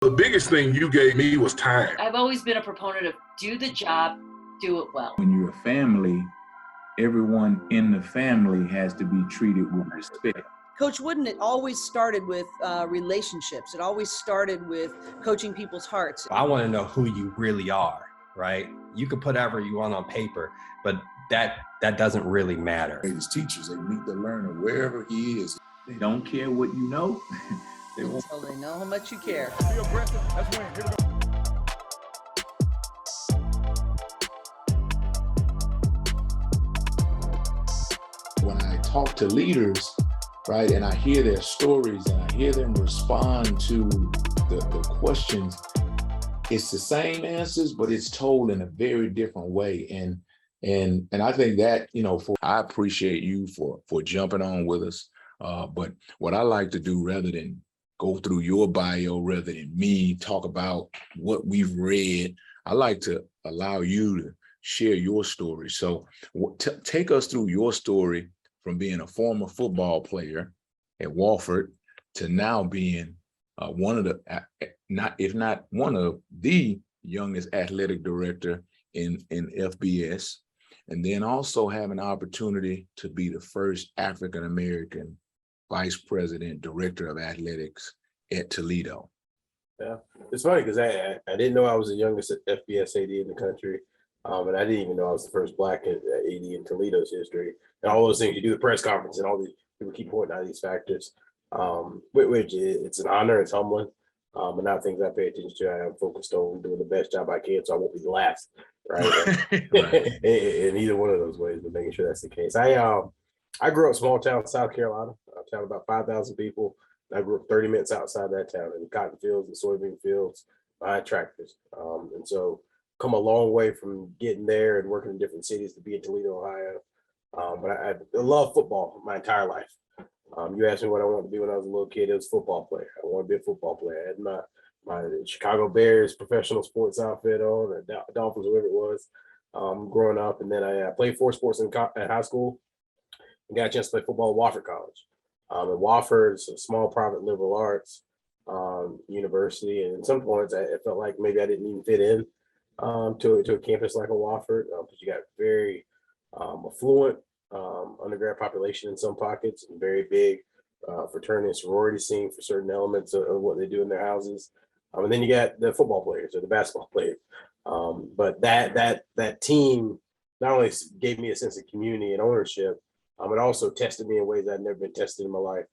The biggest thing you gave me was time. I've always been a proponent of do the job, do it well. When you're a family, everyone in the family has to be treated with respect. Coach Wooden, it always started with relationships. It always started with coaching people's hearts. I want to know who you really are, right? You can put whatever you want on paper, but that doesn't really matter. His teachers, they meet the learner wherever he is. They don't care what you know. They won't. So they know how much you care. Be aggressive. That's when. Here we go. When I talk to leaders, right, and I hear their stories and I hear them respond to the questions, it's the same answers, but it's told in a very different way. And I think that, I appreciate you for jumping on with us. But what I like to do, rather than go through your bio, rather than me talk about what we've read, I like to allow you to share your story. So take us through your story from being a former football player at Wofford to now being one of the, if not one of the youngest athletic director in FBS, and then also have an opportunity to be the first African-American vice president, director of athletics at Toledo. Yeah, it's funny because I didn't know I was the youngest FBS AD in the country, and I didn't even know I was the first Black AD in Toledo's history. And all those things, you do the press conference, and all these people keep pointing out these factors, which it's an honor, it's humbling, and not things I pay attention to. I am focused on doing the best job I can, so I won't be the last, right? Right. in either one of those ways, but making sure that's the case. I grew up small town, South Carolina, a town about 5,000 people. I grew up 30 minutes outside that town in cotton fields and soybean fields behind tractors. And so come a long way from getting there and working in different cities to be in Toledo, Ohio. But I love football my entire life. You asked me what I wanted to be when I was a little kid. It was a football player. I wanted to be a football player. I had my Chicago Bears professional sports outfit on, or Dolphins, whatever it was, growing up. And then I played 4 sports at high school. I got a chance to play football at Wofford College. And Wofford is a small private liberal arts university. And at some points, I felt like maybe I didn't even fit in to a campus like a Wofford, because you got very affluent undergrad population in some pockets, and very big fraternity and sorority scene for certain elements of what they do in their houses. And then you got the football players or the basketball players. But that team not only gave me a sense of community and ownership, it also tested me in ways I'd never been tested in my life.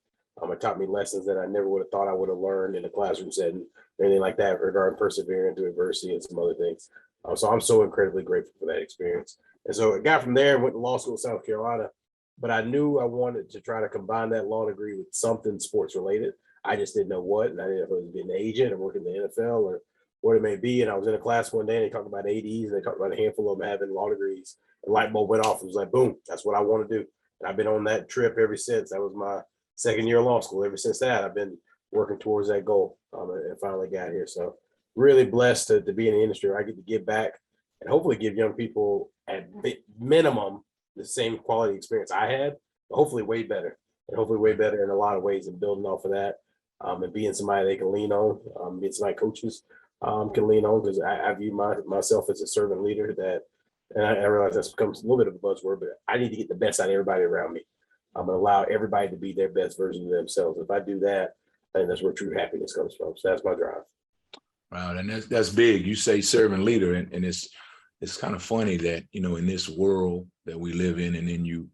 It taught me lessons that I never would have thought I would have learned in a classroom setting, anything like that, regarding persevering through adversity and some other things. So I'm so incredibly grateful for that experience. And so I got from there and went to law school in South Carolina, but I knew I wanted to try to combine that law degree with something sports related. I just didn't know what, and I didn't know if it was being an agent or working in the NFL or what it may be. And I was in a class one day and they talked about ADs, and they talked about a handful of them having law degrees. And light bulb went off. It was like, boom, that's what I want to do. And I've been on that trip ever since. That was my second year of law school. Ever since that, I've been working towards that goal, and finally got here. So really blessed to be in the industry where I get to give back and hopefully give young people at minimum the same quality experience I had, but hopefully way better, and hopefully way better in a lot of ways, and building off of that, and being somebody they can lean on, being somebody coaches can lean on, because I view myself as a servant leader that. And I realize that's becomes a little bit of a buzzword, but I need to get the best out of everybody around me. I'm going to allow everybody to be their best version of themselves. If I do that, I think that's where true happiness comes from. So that's my drive. Wow, and that's big. You say servant leader, and it's kind of funny that, in this world that we live in, and then you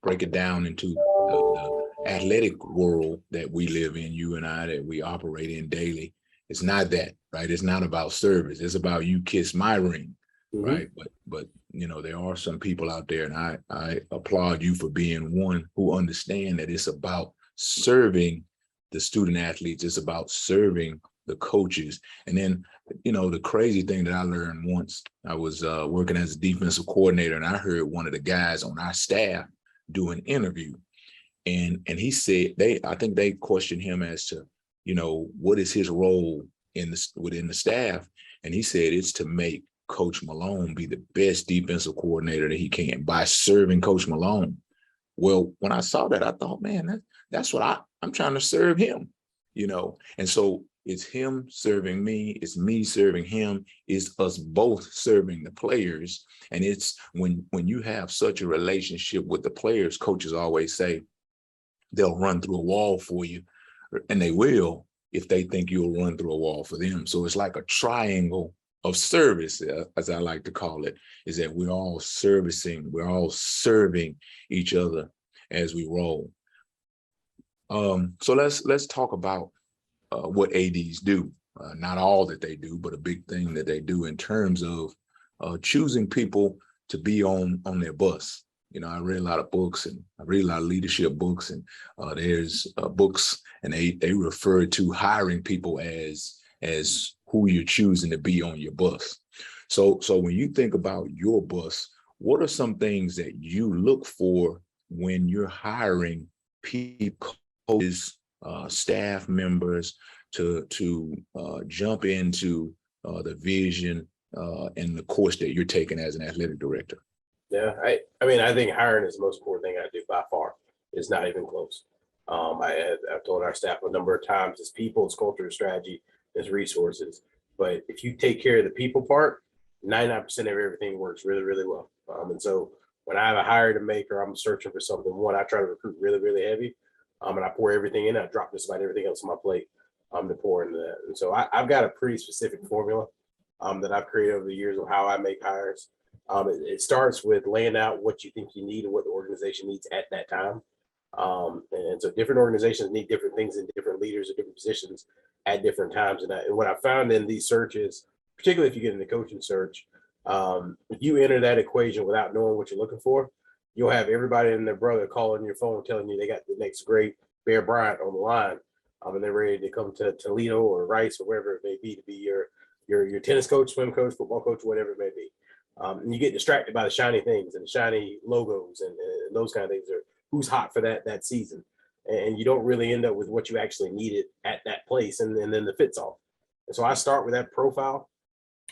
break it down into the athletic world that we live in, you and I, that we operate in daily. It's not that, right? It's not about service. It's about you kiss my ring. Right. But there are some people out there, and I applaud you for being one who understand that it's about serving the student athletes. It's about serving the coaches. And then, the crazy thing that I learned once, I was working as a defensive coordinator, and I heard one of the guys on our staff do an interview, and he said I think they questioned him as to, what is his role within the staff. And he said it's to make Coach Malone be the best defensive coordinator that he can by serving Coach Malone. Well, when I saw that, I thought, man, that's what I'm trying to serve him, And so It's him serving me, it's me serving him, it's us both serving the players. And it's when you have such a relationship with the players, coaches always say they'll run through a wall for you, and they will if they think you'll run through a wall for them. So it's like a triangle of service, as I like to call it, is that we're all serving each other as we roll. So let's talk about what ADs do. Not all that they do, but a big thing that they do in terms of choosing people to be on their bus. You know, I read a lot of books, and I read a lot of leadership books, and there's books, and they refer to hiring people as who you're choosing to be on your bus. So when you think about your bus, what are some things that you look for when you're hiring people, coaches, staff members to jump into the vision and the course that you're taking as an athletic director? Yeah, I mean, I think hiring is the most important thing I do by far. It's not even close. I've told our staff a number of times, it's people, it's culture, it's strategy, it's resources. But if you take care of the people part, 99% of everything works really, really well. And so when I have a hire to make or I'm searching for something, one, I try to recruit really, really heavy. And I pour everything in. I drop just about everything else on my plate to pour into that. And so I've got a pretty specific formula that I've created over the years of how I make hires. It starts with laying out what you think you need and what the organization needs at that time. And so different organizations need different things and different leaders at different positions at different times. And what I found in these searches, particularly if you get in the coaching search, if you enter that equation without knowing what you're looking for, you'll have everybody and their brother calling your phone telling you they got the next great Bear Bryant on the line, and they're ready to come to Toledo or Rice or wherever it may be to be your tennis coach, swim coach, football coach, whatever it may be. And you get distracted by the shiny things and the shiny logos and those kind of things, or who's hot for that season. And you don't really end up with what you actually needed at that place, and then the fit's off. And so I start with that profile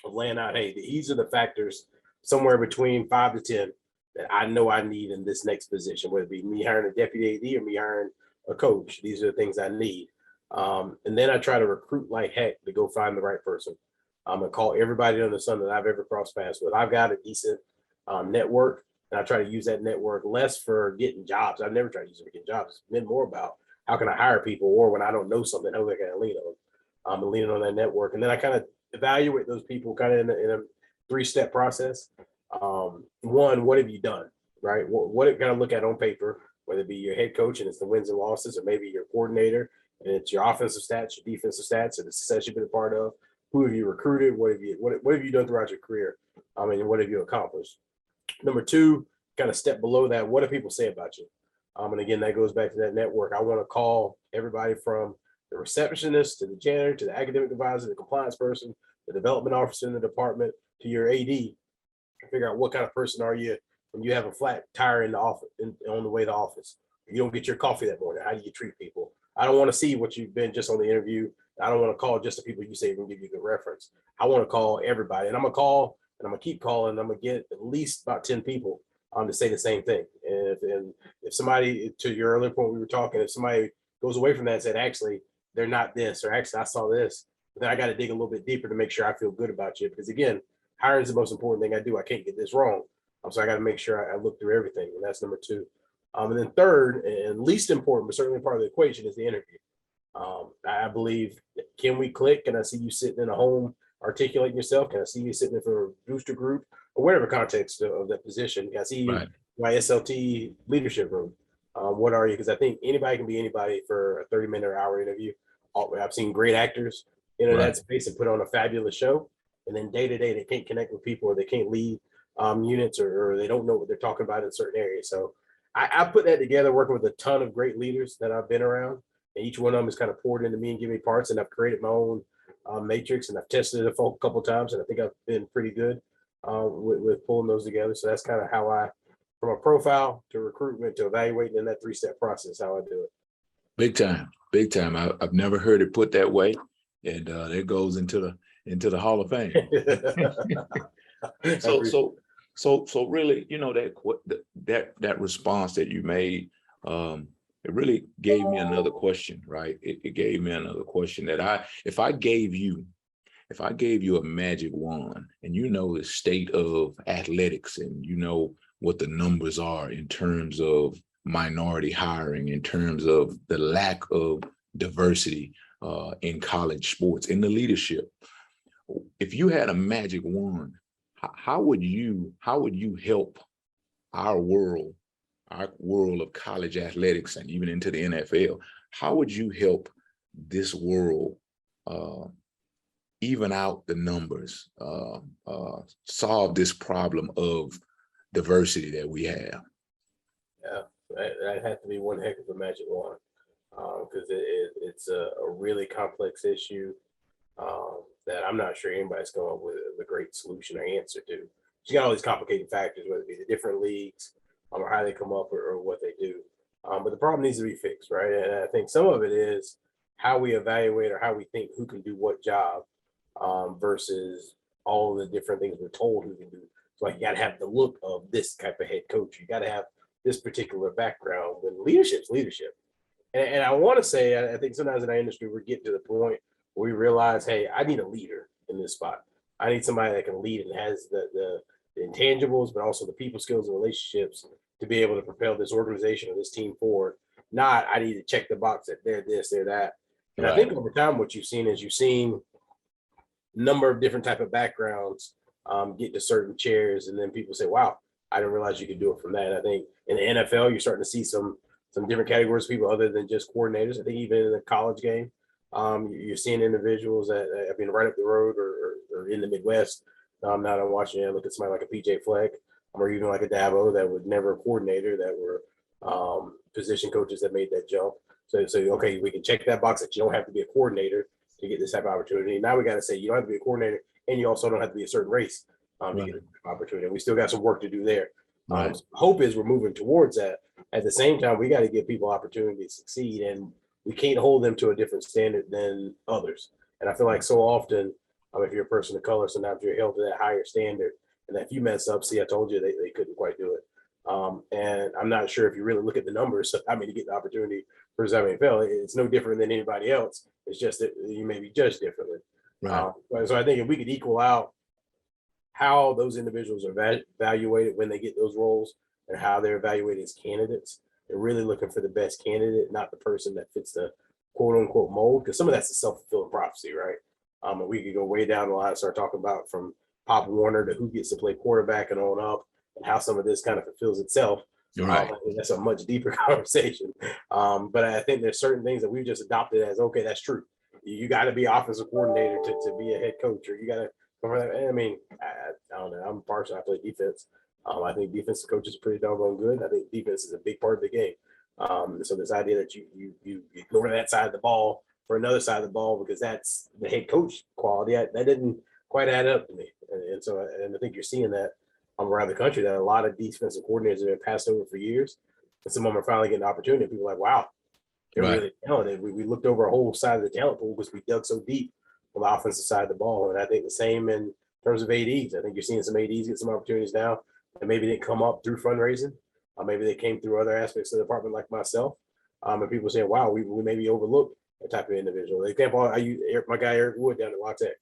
of laying out, hey, these are the factors somewhere between 5 to 10 that I know I need in this next position, whether it be me hiring a deputy AD or me hiring a coach. These are the things I need. And then I try to recruit like heck to go find the right person. I'm going to call everybody under the sun that I've ever crossed paths with. I've got a decent network, and I try to use that network less for getting jobs. I've never tried to use it for getting jobs. It's been more about how can I hire people, or when I don't know something, how can I lean on? I'm leaning on that network. And then I kind of evaluate those people kind of in a 3-step process. One, what have you done, right? What it kind of look at on paper, whether it be your head coach and it's the wins and losses, or maybe your coordinator and it's your offensive stats, your defensive stats, or the success you've been a part of. Who have you recruited? What have you done throughout your career? And what have you accomplished? Number 2, kind of step below that, what do people say about you? And again, that goes back to that network. I want to call everybody from the receptionist to the janitor to the academic advisor, the compliance person, the development officer in the department, to your AD, figure out what kind of person are you when you have a flat tire in the office, on the way to office. You don't get your coffee that morning. How do you treat people? I don't want to see what you've been just on the interview. I don't want to call just the people you say can give you a good reference. I want to call everybody, and I'm going to call, and I'm going to keep calling, and I'm going to get at least about 10 people to say the same thing. And if somebody, to your earlier point we were talking, if somebody goes away from that and said, actually, they're not this, or actually, I saw this, then I got to dig a little bit deeper to make sure I feel good about you. Because again, hiring is the most important thing I do. I can't get this wrong. So I got to make sure I look through everything. And that's number 2. And then third, and least important, but certainly part of the equation, is the interview. I believe, can we click? Can I see you sitting in a home articulating yourself? Can I see you sitting in for a booster group or whatever context of that position? Can I see you in my SLT leadership room? What are you? Because I think anybody can be anybody for a 30-minute or hour interview. I've seen great actors enter that space and put on a fabulous show. And then day to day, they can't connect with people, or they can't lead units, or they don't know what they're talking about in certain areas. So I put that together working with a ton of great leaders that I've been around. And each one of them has kind of poured into me and give me parts, and I've created my own matrix, and I've tested it a couple of times, and I think I've been pretty good with pulling those together. So that's kind of how I, from a profile to recruitment to evaluating in that 3-step process, how I do it. Big time. I've never heard it put that way, and it goes into the Hall of Fame. So really, you know, that response that you made, it really gave me another question, right? It gave me another question that if I gave you a magic wand and you know the state of athletics and you know what the numbers are in terms of minority hiring, in terms of the lack of diversity in college sports, in the leadership, if you had a magic wand, how would you help our world of college athletics and even into the NFL? How would you help this world even out the numbers, solve this problem of diversity that we have? Yeah, that has to be one heck of a magic wand, because it's a really complex issue that I'm not sure anybody's come up with a great solution or answer to. You got all these complicated factors, whether it be the different leagues or how they come up or what they do. But the problem needs to be fixed, right? And I think some of it is how we evaluate or how we think who can do what job versus all the different things we're told who can do. So like you got to have the look of this type of head coach. You got to have this particular background. When leadership's leadership. And I want to say, I think sometimes in our industry, we're getting to the point where we realize, hey, I need a leader in this spot. I need somebody that can lead and has the intangibles, but also the people skills and relationships to be able to propel this organization or this team forward. Not, I need to check the box that they're this, they're that. And I think over time, what you've seen a number of different type of backgrounds get to certain chairs, and then people say, wow, I didn't realize you could do it from that. And I think in the NFL, you're starting to see some different categories of people other than just coordinators. I think even in the college game, you're seeing individuals that have been right up the road or in the Midwest. Now I'm watching and look at somebody like a PJ Fleck or even like a Dabo that was never a coordinator, that were position coaches that made that jump. So okay, we can check that box that you don't have to be a coordinator to get this type of opportunity. Now we got to say you don't have to be a coordinator and you also don't have to be a certain race to get an opportunity. We still got some work to do there. So hope is we're moving towards that. At the same time, we got to give people opportunity to succeed, and we can't hold them to a different standard than others. And I feel like so often, if you're a person of color, sometimes you're held to that higher standard. And if you mess up, see, I told you they couldn't quite do it. And I'm not sure if you really look at the numbers, to get the opportunity for NFL, it's no different than anybody else. It's just that you may be judged differently. Right. So I think if we could equal out how those individuals are evaluated when they get those roles and how they're evaluated as candidates, and really looking for the best candidate, not the person that fits the quote unquote mold, because some of that's a self-fulfilling prophecy, right? And we could go way down the line and start talking about from Pop Warner to who gets to play quarterback and on up, and how some of this kind of fulfills itself. Right. That's a much deeper conversation. But I think there's certain things that we've just adopted as, okay, that's true. You got to be offensive coordinator to be a head coach, or you got to go for that. I mean, I don't know. I'm partial. I play defense. I think defensive coaches are pretty doggone good. I think defense is a big part of the game. So this idea that you ignore that side of the ball for another side of the ball because that's the head coach quality, that didn't quite add up to me. And so I think you're seeing that around the country, that a lot of defensive coordinators have been passed over for years. And some of them are finally getting an opportunity. People are like, wow, they're really talented. We looked over a whole side of the talent pool because we dug so deep on the offensive side of the ball. And I think the same in terms of ADs. I think you're seeing some ADs get some opportunities now that maybe didn't come up through fundraising. Maybe they came through other aspects of the department like myself. And people saying, wow, we maybe overlooked that type of individual. The example, I use my guy Eric Wood down at La Tech.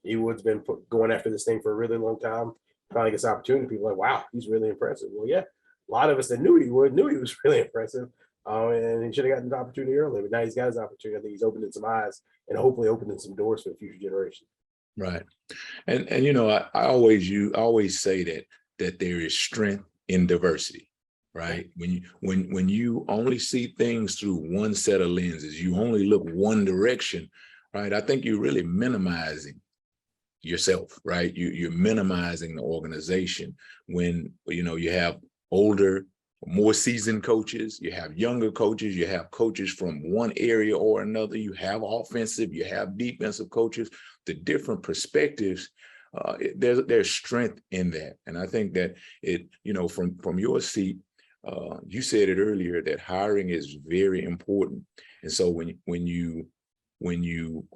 Wood's been going after this thing for a really long time. Finally gets opportunity. People are like, wow, he's really impressive. Well, yeah, a lot of us that knew he was really impressive. And he should have gotten the opportunity earlier, but now he's got his opportunity. I think he's opening some eyes and hopefully opening some doors for the future generation. Right. And I always say that there is strength in diversity, right? When you only see things through one set of lenses, you only look one direction, right? I think you're really minimizing yourself, right? You're minimizing the organization when you have older, more seasoned coaches, you have younger coaches, you have coaches from one area or another, you have offensive, you have defensive coaches, the different perspectives. There's strength in that. And I think that from your seat, you said it earlier that hiring is very important. And so when you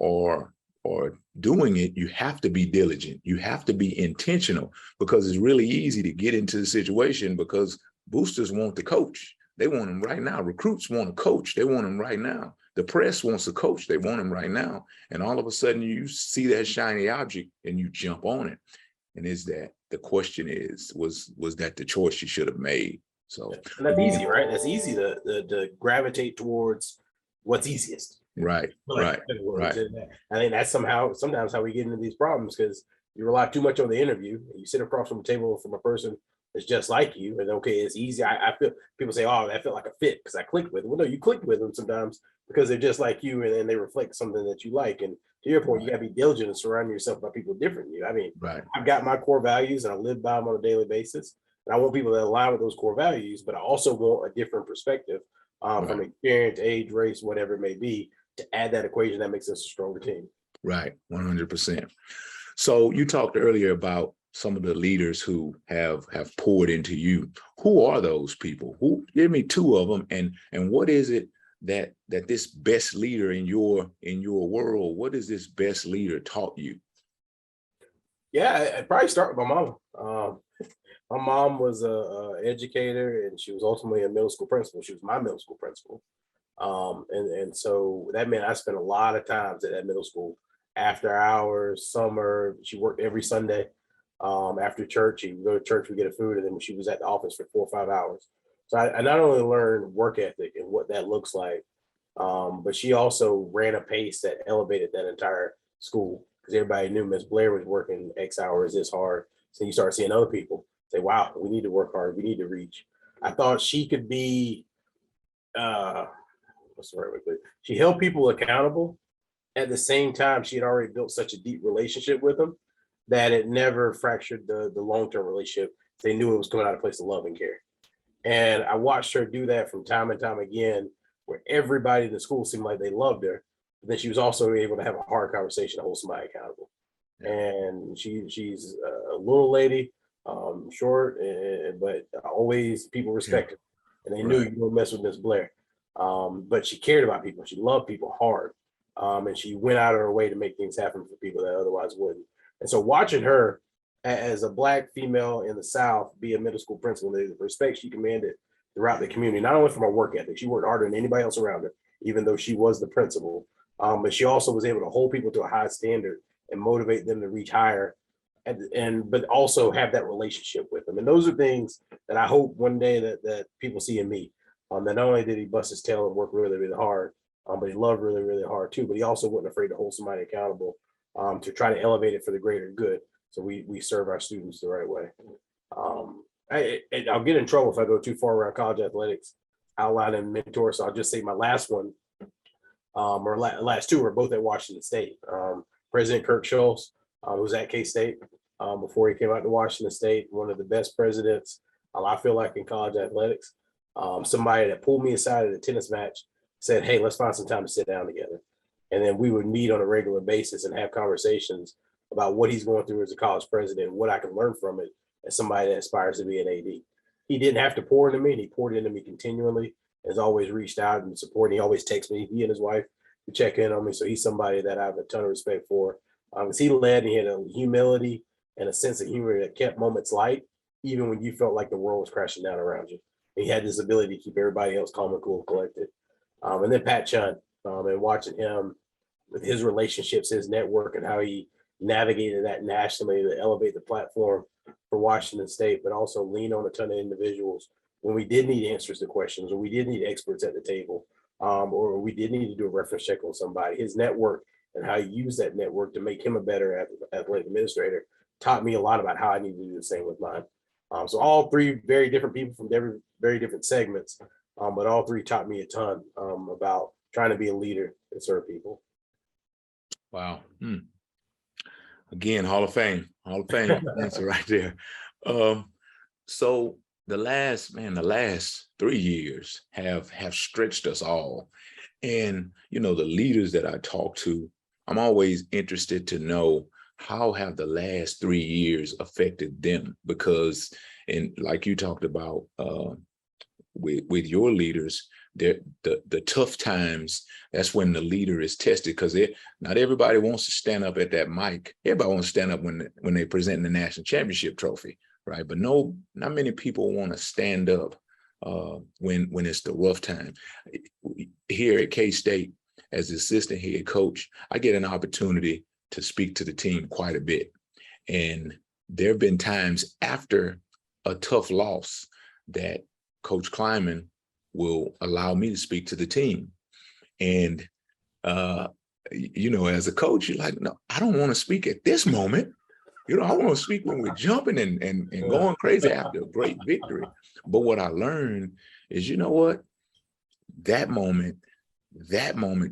are doing it, you have to be diligent. You have to be intentional, because it's really easy to get into the situation because boosters want the coach, They want them right now. Recruits want a coach. They want them right now. The press wants a coach. They want them right now. And all of a sudden you see that shiny object and you jump on it. And the question is, was that the choice you should have made? So and that's easy, right? That's easy to gravitate towards what's easiest. Right. I think that's sometimes how we get into these problems, because you rely too much on the interview and you sit across from a table from a person that's just like you, and okay, it's easy. I feel people say, oh, that felt like a fit because I clicked with them. Well, no, you clicked with them sometimes because they're just like you, and then they reflect something that you like. And to your point, you got to be diligent and surround yourself by people different than you. I mean, I've got my core values and I live by them on a daily basis. And I want people that align with those core values, but I also want a different perspective from experience, age, race, whatever it may be, to add that equation that makes us a stronger team. Right, 100%. So you talked earlier about some of the leaders who have poured into you. Who are those people? Who, give me two of them, and what is it that this best leader in your world, what is this best leader taught you? Yeah, I'd probably start with my mom. My mom was a educator, and she was ultimately a middle school principal. She was my middle school principal. And so that meant I spent a lot of times at that middle school, after hours, summer. She worked every Sunday. After church, she would go to church, we get a food, and then she was at the office for 4 or 5 hours. So I not only learned work ethic and what that looks like, but she also ran a pace that elevated that entire school, because everybody knew Miss Blair was working X hours this hard. So you start seeing other people say, wow, we need to work hard. We need to reach. I thought she could be, what's the right way to put it? She held people accountable. At the same time, she had already built such a deep relationship with them that it never fractured the long-term relationship. They knew it was coming out of a place of love and care. And I watched her do that from time and time again, where everybody in the school seemed like they loved her. But then she was also able to have a hard conversation to hold somebody accountable. And she's a little lady, short, but always people respect her. And they knew you don't mess with Miss Blair. But she cared about people. She loved people hard. And she went out of her way to make things happen for people that otherwise wouldn't. And so watching her as a Black female in the South be a middle school principal, the respect she commanded throughout the community, not only from her work ethic, she worked harder than anybody else around her, even though she was the principal. But she also was able to hold people to a high standard and motivate them to reach higher, but also have that relationship with them. And those are things that I hope one day that people see in me. That not only did he bust his tail and work really, really hard, but he loved really, really hard too. But he also wasn't afraid to hold somebody accountable, to try to elevate it for the greater good. So we serve our students the right way. I'll get in trouble if I go too far around college athletics, outlining mentors. So I'll just say my last one, or last two, are both at Washington State. President Kirk Schultz, who was at K-State before he came out to Washington State, one of the best presidents I feel like in college athletics. Somebody that pulled me aside at a tennis match, said, hey, let's find some time to sit down together. And then we would meet on a regular basis and have conversations about what he's going through as a college president and what I can learn from it as somebody that aspires to be an AD. He didn't have to pour into me, and he poured into me continually, has always reached out and supported. He always texts me, he and his wife, to check in on me. So he's somebody that I have a ton of respect for. He led, and he had a humility and a sense of humor that kept moments light, even when you felt like the world was crashing down around you. He had this ability to keep everybody else calm and cool and collected. And then Pat Chun, and watching him with his relationships, his network, and how he navigated that nationally to elevate the platform for Washington State, but also lean on a ton of individuals when we did need answers to questions, or we did need experts at the table, or we did need to do a reference check on somebody. His network and how he used that network to make him a better athletic administrator taught me a lot about how I need to do the same with mine. So all three very different people from very different segments, but all three taught me a ton about trying to be a leader and serve people. Wow. Again, Hall of Fame answer right there. So the last 3 years have stretched us all. And, the leaders that I talk to, I'm always interested to know, how have the last 3 years affected them? Because, and like you talked about with your leaders, the tough times, that's when the leader is tested, because not everybody wants to stand up at that mic. Everybody wants to stand up when they present the national championship trophy, right? But not many people want to stand up when it's the rough time. Here at K-State, as the assistant head coach, I get an opportunity to speak to the team quite a bit. And there have been times after a tough loss that Coach Kleiman will allow me to speak to the team. And, as a coach, you're like, no, I don't want to speak at this moment. I want to speak when we're jumping and going crazy after a great victory. But what I learned is, you know what? That moment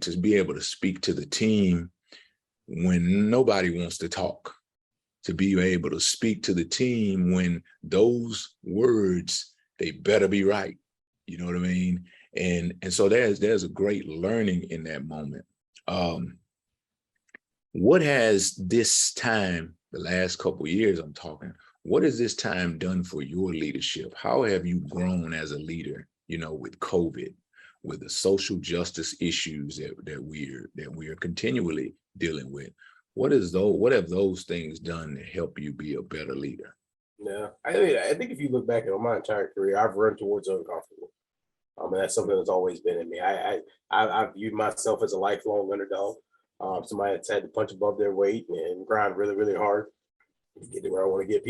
to be able to speak to the team when nobody wants to talk, to be able to speak to the team when those words, they better be right. You know what I mean? And so there's a great learning in that moment. What has this time, the last couple of years I'm talking, what has this time done for your leadership? How have you grown as a leader, with COVID, with the social justice issues that we're continually dealing with? What have those things done to help you be a better leader? Yeah, I think if you look back at my entire career, I've run towards uncomfortable. And that's something that's always been in me. I viewed myself as a lifelong underdog. Somebody that's had to punch above their weight and grind really, really hard to get to where I want to get.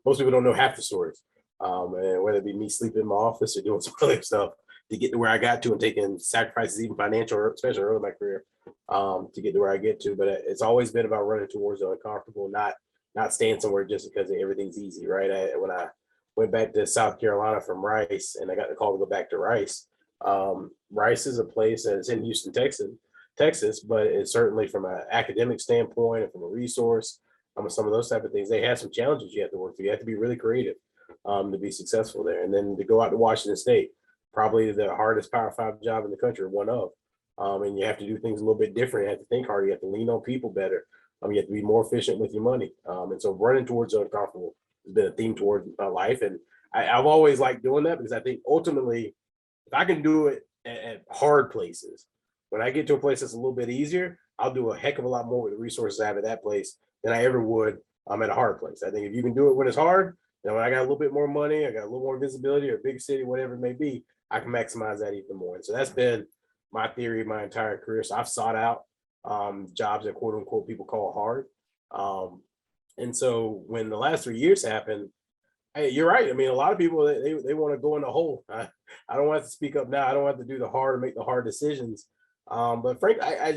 Most people don't know half the stories. And whether it be me sleeping in my office or doing some other stuff to get to where I got to and taking sacrifices, even financial, especially early in my career, to get to where I get to. But it's always been about running towards the uncomfortable, not staying somewhere just because everything's easy, right? When I went back to South Carolina from Rice and I got the call to go back to Rice. Rice is a place that's in Houston, Texas, but it's certainly from an academic standpoint and from a resource, some of those type of things, they have some challenges you have to work through. You have to be really creative to be successful there. And then to go out to Washington State, probably the hardest Power 5 job in the country, one of. And you have to do things a little bit different. You have to think harder. You have to lean on people better. You have to be more efficient with your money. And so running towards the uncomfortable has been a theme towards my life. And I've always liked doing that because I think ultimately, if I can do it at hard places, when I get to a place that's a little bit easier, I'll do a heck of a lot more with the resources I have at that place than I ever would at a hard place. I think if you can do it when it's hard, when I got a little bit more money, I got a little more visibility or a big city, whatever it may be, I can maximize that even more. And so that's been my theory my entire career. So I've sought out jobs that quote unquote people call hard. And so when the last 3 years happened, hey, you're right. A lot of people, they want to go in the hole. I don't want to speak up now. I don't have to do the hard or make the hard decisions. But Frank, I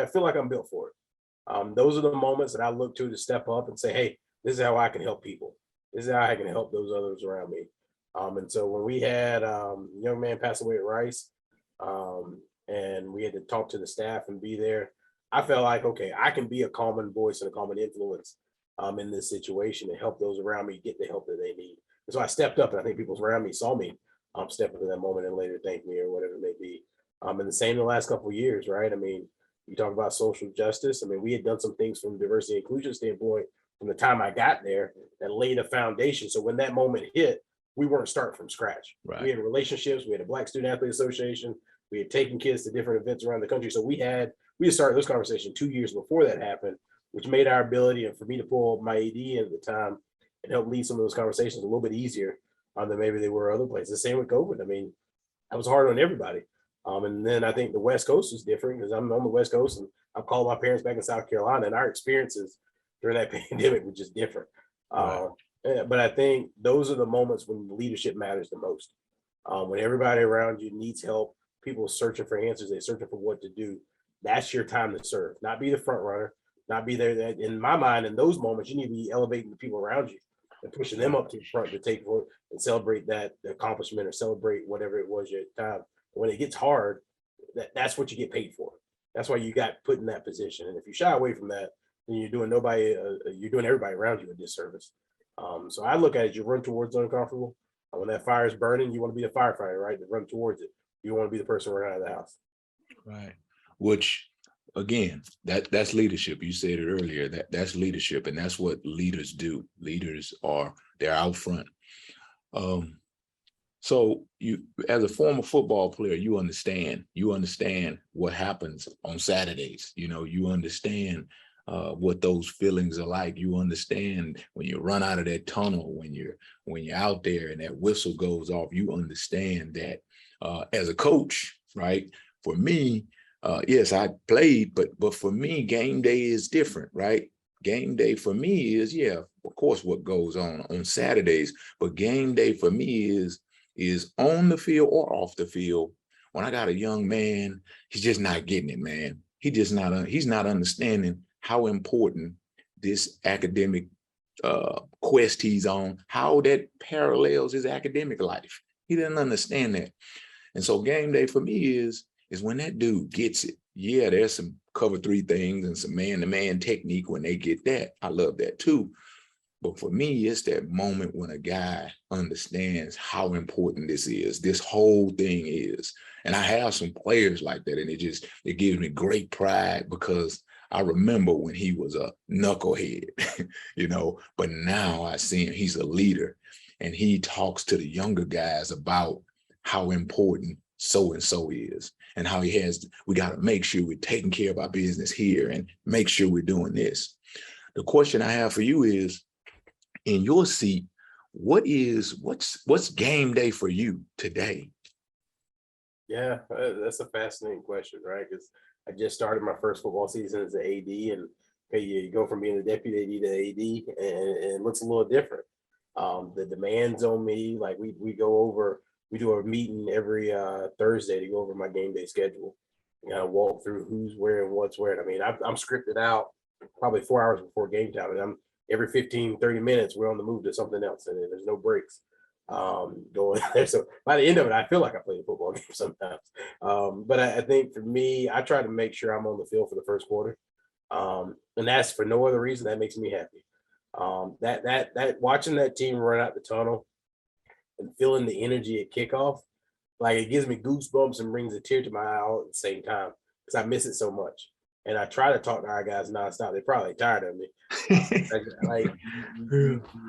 feel like I'm built for it. Those are the moments that I look to step up and say, hey, this is how I can help people. This is how I can help those others around me. And so when we had a young man pass away at Rice, and we had to talk to the staff and be there, I felt like, okay, I can be a common voice and a common influence in this situation and help those around me get the help that they need. And so I stepped up, and I think people around me saw me step into that moment and later thank me or whatever it may be. And the same the last couple of years, right? You talk about social justice. We had done some things from a diversity and inclusion standpoint from the time I got there that laid a foundation. So when that moment hit, we weren't starting from scratch. Right. We had relationships. We had a Black Student Athlete Association. We had taken kids to different events around the country. So we had started this conversation 2 years before that happened, which made our ability and for me to pull my AD in at the time and help lead some of those conversations a little bit easier than maybe they were other places. Same with COVID. I was hard on everybody. And then I think the West Coast is different because I'm on the West Coast and I've called my parents back in South Carolina, and our experiences during that pandemic were just different. Right. But I think those are the moments when leadership matters the most. When everybody around you needs help, people are searching for answers, they're searching for what to do. That's your time to serve, not be the front runner, not be there. In my mind, in those moments, you need to be elevating the people around you and pushing them up to the front to take and celebrate that accomplishment or celebrate whatever it was at the time. When it gets hard, that's what you get paid for. That's why you got put in that position. And if you shy away from that, then you're doing everybody around you a disservice. So I look at it, you run towards the uncomfortable. When that fire is burning, you want to be the firefighter, right? To run towards it. You want to be the person running out of the house. Right. Which, again, that's leadership. You said it earlier, that's leadership. And that's what leaders do. They're out front. So you, as a former football player, you understand what happens on Saturdays. You understand what those feelings are like. You understand when you run out of that tunnel, when you're out there and that whistle goes off, you understand that as a coach, right? For me, yes, I played, but for me, game day is different, right? Game day for me is, yeah, of course, what goes on Saturdays, but game day for me is on the field or off the field. When I got a young man, he's just not getting it, man. He's not understanding how important this academic quest he's on, how that parallels his academic life. He didn't understand that. And so game day for me is when that dude gets it. Yeah, there's some cover three things and some man-to-man technique when they get that. I love that too. But for me, it's that moment when a guy understands how important this whole thing is. And I have some players like that, and it gives me great pride because I remember when he was a knucklehead, but now I see him, he's a leader, and he talks to the younger guys about how important so-and-so is and how we got to make sure we're taking care of our business here and make sure we're doing this. The question I have for you is, in your seat, what's game day for you today? Yeah, that's a fascinating question, right? Because I just started my first football season as an AD, and okay, you go from being a deputy AD to AD, and it looks a little different. The demands on me, like we do a meeting every Thursday to go over my game day schedule. Walk through who's where and what's where. I mean, I'm scripted out probably 4 hours before game time, and I'm every 15, 30 minutes, we're on the move to something else, and there's no breaks going there. So by the end of it, I feel like I played a football game sometimes. But I think for me, I try to make sure I'm on the field for the first quarter. And that's for no other reason. That makes me happy. That watching that team run out the tunnel and feeling the energy at kickoff, like it gives me goosebumps and brings a tear to my eye all at the same time because I miss it so much. And I try to talk to our guys nonstop. They're probably tired of me.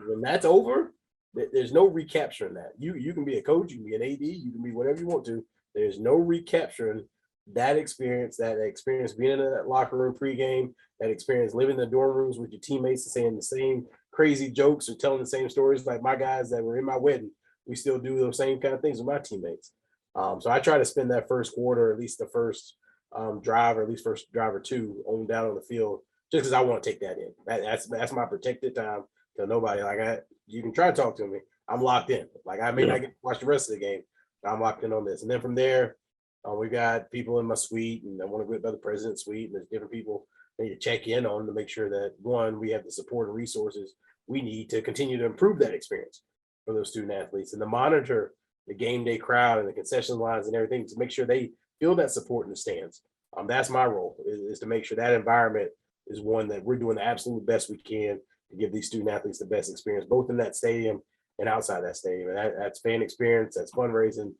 When that's over, there's no recapturing that. You can be a coach, you can be an AD, you can be whatever you want to. There's no recapturing that experience being in that locker room pregame, that experience living in the dorm rooms with your teammates and saying the same crazy jokes or telling the same stories. Like my guys that were in my wedding, we still do those same kind of things with my teammates. So I try to spend that first quarter, at least the first drive, or at least first drive or two on down on the field, just because I want to take that in. That's my protected time. So nobody you can try to talk to me. I'm locked in. Like I may not get to watch the rest of the game, but I'm locked in on this. And then from there, we got people in my suite, and I want to go by the president's suite, and there's different people I need to check in on to make sure that one, we have the support and resources we need to continue to improve that experience for those student athletes, and to monitor the game day crowd and the concession lines and everything to make sure they feel that support in the stands. That's my role is to make sure that environment is one that we're doing the absolute best we can to give these student athletes the best experience, both in that stadium and outside that stadium. And that's fan experience, that's fundraising,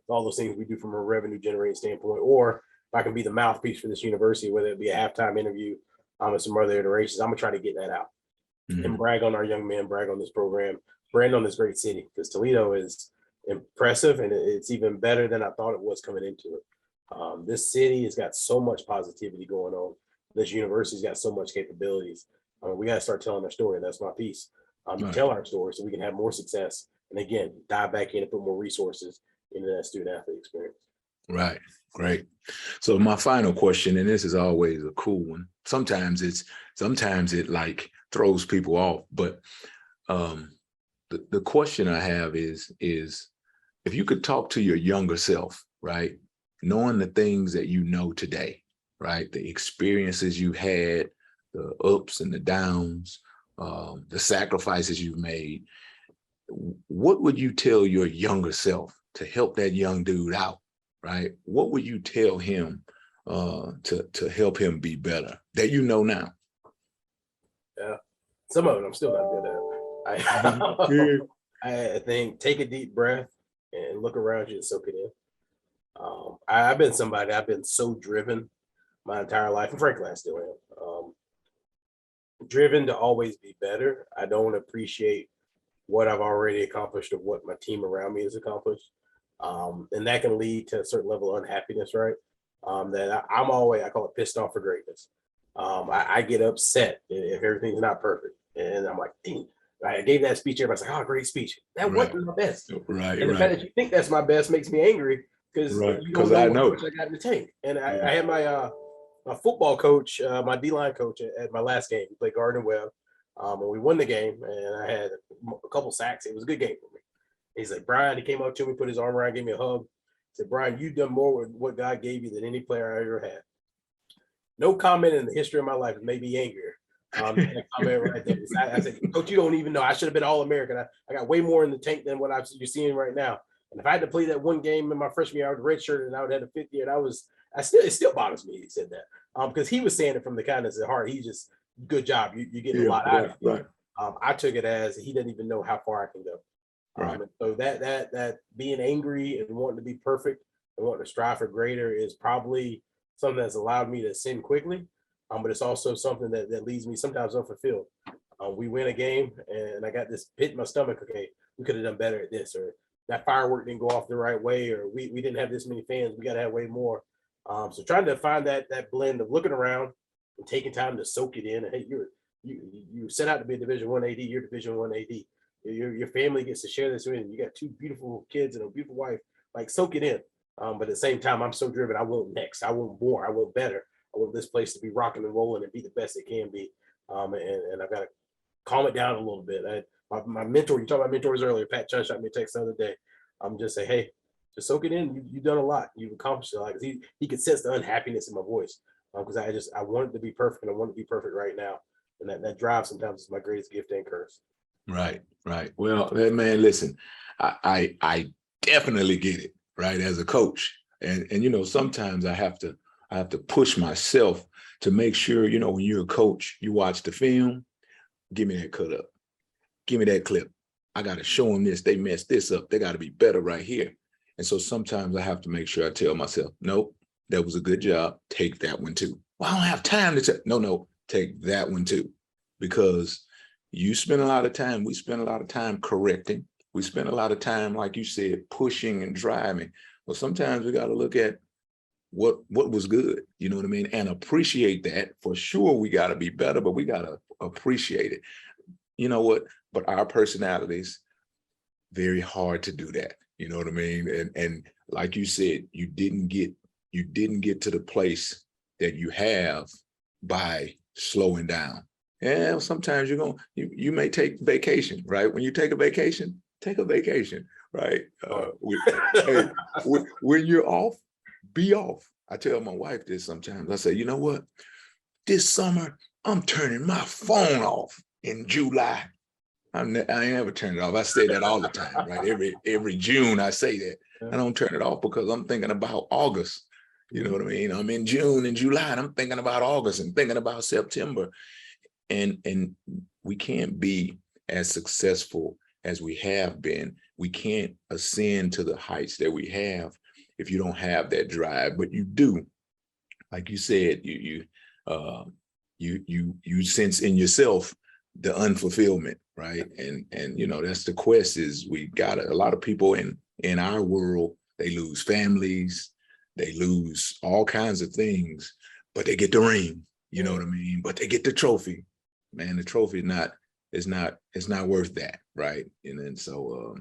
all those things we do from a revenue generating standpoint. Or if I can be the mouthpiece for this university, whether it be a halftime interview and some other iterations, I'm gonna try to get that out and brag on our young men, brag on this program, brand on this great city, because Toledo is impressive, and it's even better than I thought it was coming into it. This city has got so much positivity going on. This university's got so much capabilities. We got to start telling our story. That's my piece. To tell our story so we can have more success. And again, dive back in and put more resources into that student athlete experience. Right. Great. So my final question, and this is always a cool one. Sometimes it like throws people off, but the question I have is if you could talk to your younger self, right? Knowing the things that you know today, right? The experiences you had, the ups and the downs, the sacrifices you've made. What would you tell your younger self to help that young dude out, right? What would you tell him to help him be better that you know now? Yeah, some of it I'm still not good at. I think take a deep breath and look around you and soak it in. I've been so driven my entire life, and frankly, I still am. Driven to always be better. I don't appreciate what I've already accomplished or what my team around me has accomplished. And that can lead to a certain level of unhappiness, right? That I call it pissed off for greatness. I get upset if everything's not perfect. And I'm like, dang, I gave that speech. Everybody's like, oh, great speech. That wasn't my best. Right, And the fact that you think that's my best makes me angry because you don't know how much I got in the tank. And I had my football coach, my D-line coach at my last game. We played Gardner Webb. And we won the game, and I had a couple sacks. It was a good game for me. He's like, Bryan, he came up to me, put his arm around, gave me a hug. He said, Bryan, you've done more with what God gave you than any player I ever had. No comment in the history of my life has made me angrier. That comment right there. I said, Coach, you don't even know. I should have been All-American. I got way more in the tank than what you're seeing right now. And if I had to play that one game in my freshman year, I was redshirt, and I would have had a fifth year. And it still bothers me. He said that because he was saying it from the kindness of the heart. He just, good job. You're getting a lot out of it. Right. I took it as he doesn't even know how far I can go. Right. And so that being angry and wanting to be perfect and wanting to strive for greater is probably something that's allowed me to sin quickly. But it's also something that leaves me sometimes unfulfilled. We win a game and I got this pit in my stomach. Okay, we could have done better at this, or that firework didn't go off the right way, or we didn't have this many fans. We got to have way more. So trying to find that blend of looking around and taking time to soak it in. And hey, you set out to be a Division I AD. You're Division I AD. Your family gets to share this with you. You got two beautiful kids and a beautiful wife. Like, soak it in. But at the same time, I'm so driven. I want next. I want more. I want better. I want this place to be rocking and rolling and be the best it can be. And I've got to calm it down a little bit. My mentor, you talked about mentors earlier. Pat Chun shot me a text the other day. I'm just saying, hey, just soak it in. You've done a lot. You've accomplished a lot. Because he could sense the unhappiness in my voice. Because I wanted to be perfect, and I want to be perfect right now. And that drive sometimes is my greatest gift and curse. Right. Well, man, listen, I definitely get it, right, as a coach. And sometimes I have to push myself to make sure, when you're a coach, you watch the film, give me that cut up, give me that clip. I got to show them this. They messed this up. They got to be better right here. And so sometimes I have to make sure I tell myself, nope, that was a good job. Take that one too. Well, I don't have time to take. No, take that one too. Because you spend a lot of time, we spend a lot of time correcting. We spend a lot of time, like you said, pushing and driving. Well, sometimes we got to look at what was good, you know what I mean? And appreciate that. For sure, we got to be better, but we got to appreciate it. You know what? But our personalities, very hard to do that. You know what I mean? And like you said, you didn't get to the place that you have by slowing down. Yeah, sometimes you may take vacation, right? When you take a vacation, right? When you're off, be off. I tell my wife this sometimes. I say, you know what? This summer, I'm turning my phone off in July. I never turn it off. I say that all the time, right? Every June I say that. I don't turn it off because I'm thinking about August. You know what I mean? I'm in June and July, and I'm thinking about August and thinking about September. And we can't be as successful as we have been. We can't ascend to the heights that we have if you don't have that drive. But you do, like you said, you sense in yourself the unfulfillment, right? And that's the quest. Is we got a lot of people in our world, they lose families, they lose all kinds of things, but they get the ring. You know what I mean? But they get the trophy. Man, the trophy is not worth that, right? And then so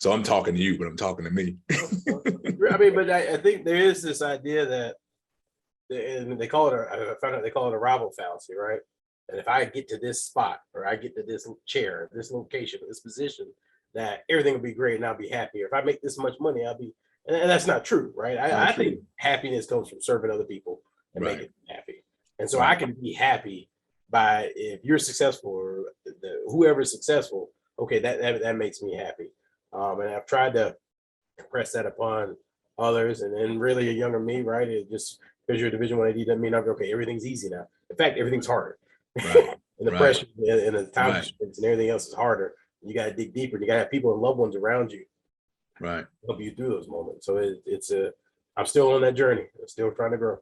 I'm talking to you, but I'm talking to me. I mean, but I think there is this idea that, and they call it I found out they call it a rival fallacy, right? And if I get to this spot, or I get to this chair, this location, this position, that everything will be great and I'll be happy. Or if I make this much money, I'll be, and that's not true, right? I think happiness comes from serving other people and making them happy. And so I can be happy by, if you're successful, or whoever's successful, okay, that makes me happy. And I've tried to impress that upon others, and then really a younger me, right? It just, because you're a Division I AD doesn't mean okay, everything's easy now. In fact, everything's harder. Right. And the pressure and the time and everything else is harder. You got to dig deeper. You got to have people and loved ones around you, right, help you through those moments. So I'm still on that journey. I'm still trying to grow.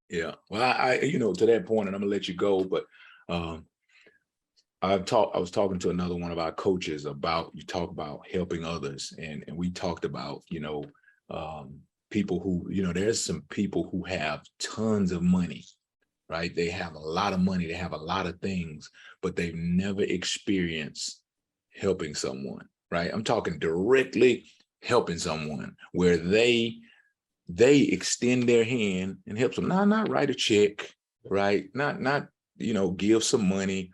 Yeah. Well, I to that point, and I'm gonna let you go, but I was talking to another one of our coaches about, you talk about helping others, and we talked about people who, there's some people who have tons of money, right? They have a lot of money, they have a lot of things, but they've never experienced helping someone, right? I'm talking directly helping someone where they extend their hand and help them. Not write a check, right? Not give some money,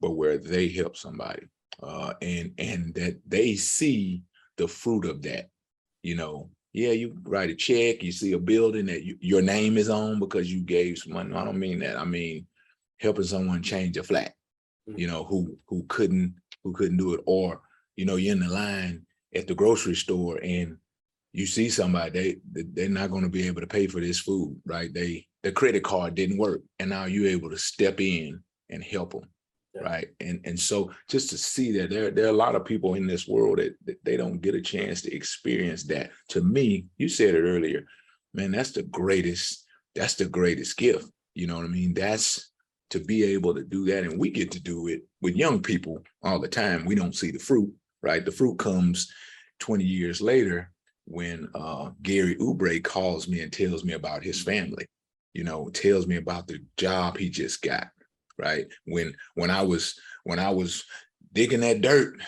but where they help somebody, and that they see the fruit of that. Yeah, you write a check, you see a building that your name is on because you gave some money. No, I don't mean that. I mean helping someone change a flat, who couldn't do it, or you're in the line at the grocery store and you see somebody, they're not going to be able to pay for this food, right? The credit card didn't work, and now you're able to step in and help them, right? And so just to see that there are a lot of people in this world that they don't get a chance to experience that. To me, you said it earlier, man, that's the greatest gift. You know what I mean? That's to be able to do that, and we get to do it with young people all the time. We don't see the fruit, right? The fruit comes 20 years later when Gary Oubre calls me and tells me about his family, tells me about the job he just got, right? When I was digging that dirt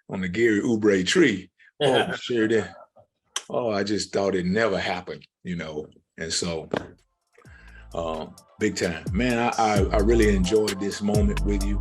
on the Gary Oubre tree, I just thought it never happened, and so big time, man. I really enjoyed this moment with you.